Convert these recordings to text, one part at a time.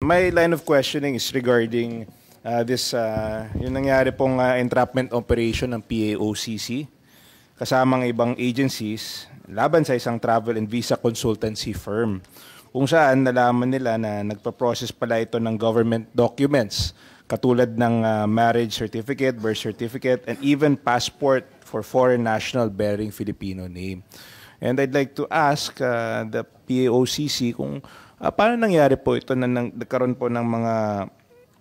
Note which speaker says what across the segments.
Speaker 1: My line of questioning is regarding yung nangyari pong entrapment operation ng PAOCC kasamang ibang agencies laban sa isang travel and visa consultancy firm kung saan nalaman nila na nagpa-process pala ito ng government documents katulad ng marriage certificate, birth certificate, and even passport for foreign national bearing Filipino name. And I'd like to ask the PAOCC kung paano nangyari po ito na nagkaroon po ng mga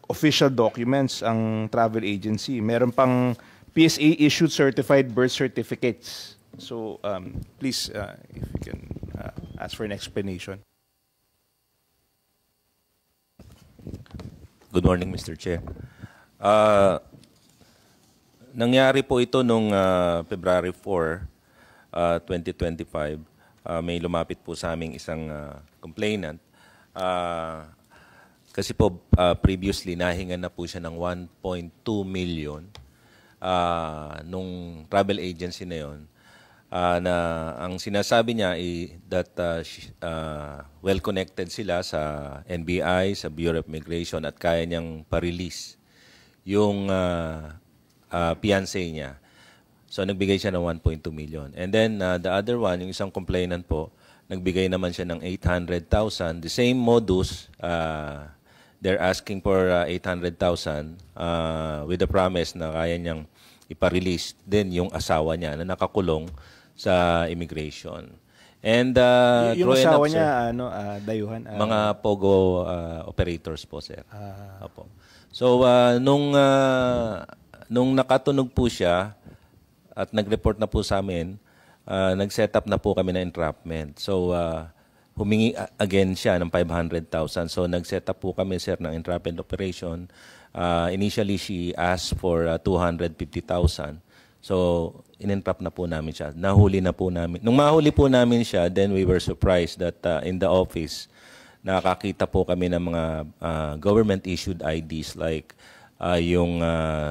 Speaker 1: official documents ang travel agency. Meron pang PSA issued certified birth certificates. So please, if you can ask for an explanation.
Speaker 2: Good morning, Mr. Chair. Nangyari po ito noong February 4, 2025. May lumapit po sa aming isang complainant. Kasi po previously nahingan na po siya ng 1.2 million nung travel agency na yon. Na ang sinasabi niya ay that well connected sila sa NBI, sa Bureau of Immigration at kaya niyang pa-release yung fiancé niya. So nagbigay siya ng 1.2 million. And then the other one, yung isang complainant po, nagbigay naman siya ng 800,000. The same modus, they're asking for 800,000 with the promise na kaya niyang ipa-release din yung asawa niya na nakakulong sa immigration. And
Speaker 1: yung asawa niya, dayuhan?
Speaker 2: Mga POGO operators po, sir. Opo. So, nung nakatunog po siya at nag-report na po sa amin, nag-set up na po kami na entrapment. So, humingi again siya ng 500,000. So, nag-set up po kami, sir, ng entrapment operation. Initially, she asked for 250,000. So, in-entrap na po namin siya. Nahuli na po namin. Nung mahuli po namin siya, then we were surprised that in the office, nakakita po kami ng mga government-issued IDs like yung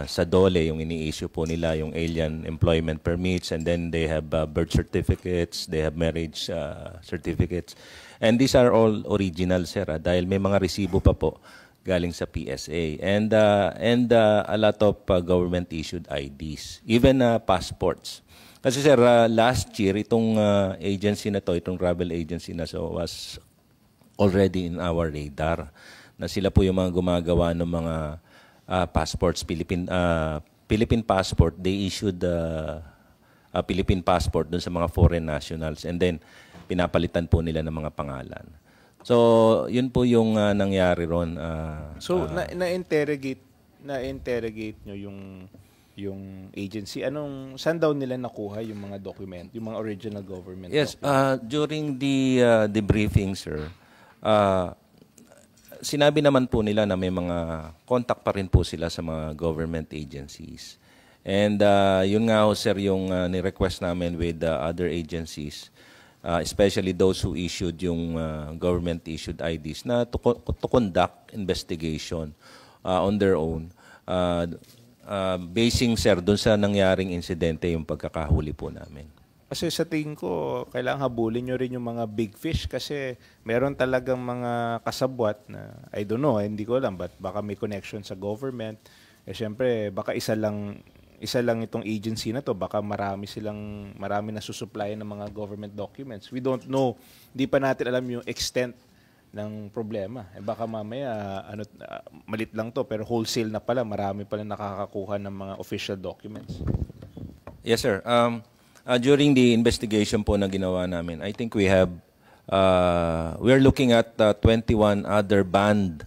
Speaker 2: sa DOLE, yung ini-issue po nila, yung alien employment permits, and then they have birth certificates, they have marriage certificates. And these are all original, sir, dahil may mga resibo pa po galing sa PSA. And a lot of government-issued IDs, even passports. Kasi, sir, last year, itong agency na to, itong travel agency na so, was already in our radar. Na sila po yung mga gumagawa ng mga passports, Philippine passport. They issued a Philippine passport dun sa mga foreign nationals. And then, pinapalitan po nila ng mga pangalan. So, yun po yung nangyari ron.
Speaker 1: So, na-interrogate nyo yung agency. Saan daw nila nakuha yung mga document, yung mga original government
Speaker 2: yes, during the debriefing, sir, sinabi naman po nila na may mga contact pa rin po sila sa mga government agencies. And yun nga ho, sir, yung ni-request namin with other agencies, especially those who issued yung government-issued IDs, na to conduct investigation on their own. Basing, sir, dun sa nangyaring insidente yung pagkakahuli po namin.
Speaker 1: Kasi sa tingin ko, kailangan habulin nyo rin yung mga big fish kasi meron talagang mga kasabwat na, I don't know, hindi ko alam, but baka may connection sa government. Siyempre, baka isa lang itong agency na to, baka marami na susupply ng mga government documents. We don't know, hindi pa natin alam yung extent ng problema. Baka mamaya, malit lang to, pero wholesale na pala, marami pala nakakakuha ng mga official documents.
Speaker 2: Yes, sir. During the investigation po na ginawa namin, I think we are looking at 21 other banned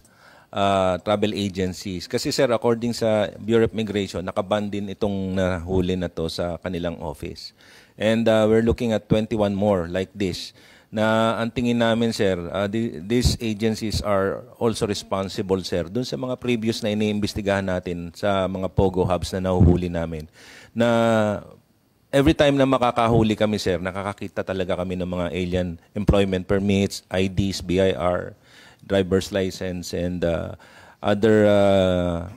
Speaker 2: travel agencies. Kasi, sir, according sa Bureau of Immigration, nakaban din itong nahuli na to sa kanilang office. And we're looking at 21 more like this na ang tingin namin, sir, these agencies are also responsible, sir, dun sa mga previous na iniimbestigahan natin sa mga POGO hubs na nahuhuli namin. Na every time na makakahuli kami, sir, nakakakita talaga kami ng mga alien employment permits, IDs, BIR, driver's license, and other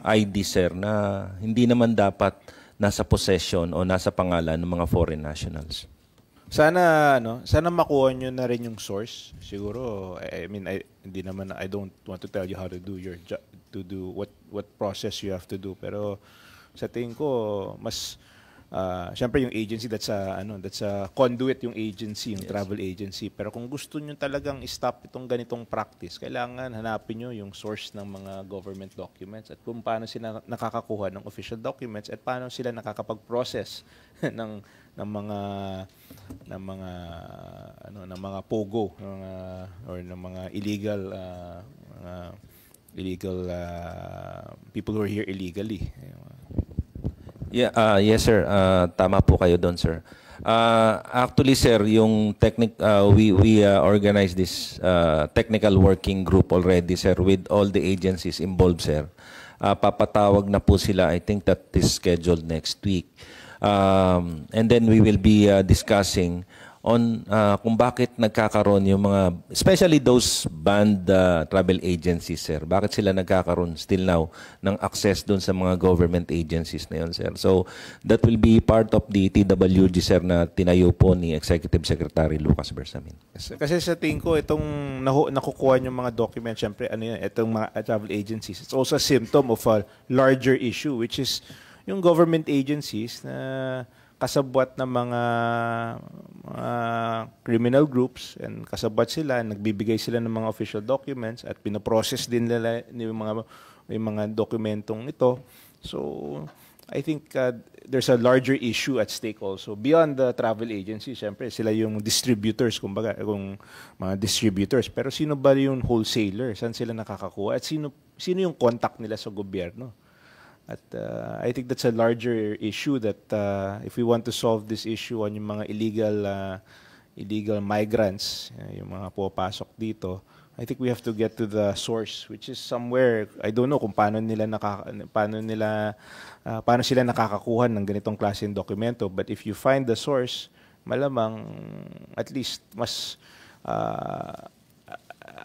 Speaker 2: IDs, sir, na hindi naman dapat nasa possession o nasa pangalan ng mga foreign nationals.
Speaker 1: Sana makuha nyo na rin yung source. Siguro, hindi naman, I don't want to tell you how to do your job, to do what process you have to do. Pero sa tingin ko, mas syempre yung agency, that's a conduit yung agency, yung travel agency. Pero kung gusto nyo talagang stop itong ganitong practice, kailangan hanapin nyo yung source ng mga government documents at kung paano sila nakakakuha ng official documents at paano sila nakakapag-process ng mga pogo or ng mga illegal people who are here illegally.
Speaker 2: Yeah, yes sir. Tama po kayo doon, sir. Actually, sir, yung we organized this technical working group already, sir, with all the agencies involved, sir. Papatawag na po sila. I think that is scheduled next week. And then we will be discussing on kung bakit nagkakaroon yung mga, especially those banned travel agencies, sir. Bakit sila nagkakaroon still now ng access doon sa mga government agencies na yun, sir. So, that will be part of the TWG, sir, na tinayo po ni Executive Secretary Lucas Bersamin.
Speaker 1: Kasi sa tingin ko, itong nakukuha yung mga documents, syempre, itong mga travel agencies, it's also a symptom of a larger issue, which is yung government agencies na kasabwat ng mga criminal groups and kasabwat sila, nagbibigay sila ng mga official documents at pinoprocess din nila yung mga dokumentong ito. So, I think there's a larger issue at stake also. Beyond the travel agency, syempre, sila yung distributors, kumbaga, kung mga distributors. Pero sino ba yung wholesaler? Saan sila nakakakuha? At sino yung contact nila sa gobyerno? At I think that's a larger issue that if we want to solve this issue on yung mga illegal migrants, yung mga pupasok dito, I think we have to get to the source, which is somewhere, I don't know kung paano sila nakakakuha ng ganitong klaseng dokumento, but if you find the source, malamang at least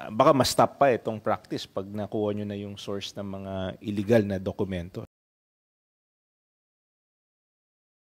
Speaker 1: baka mas stop pa itong practice pag nakuha nyo na yung source ng mga illegal na dokumento.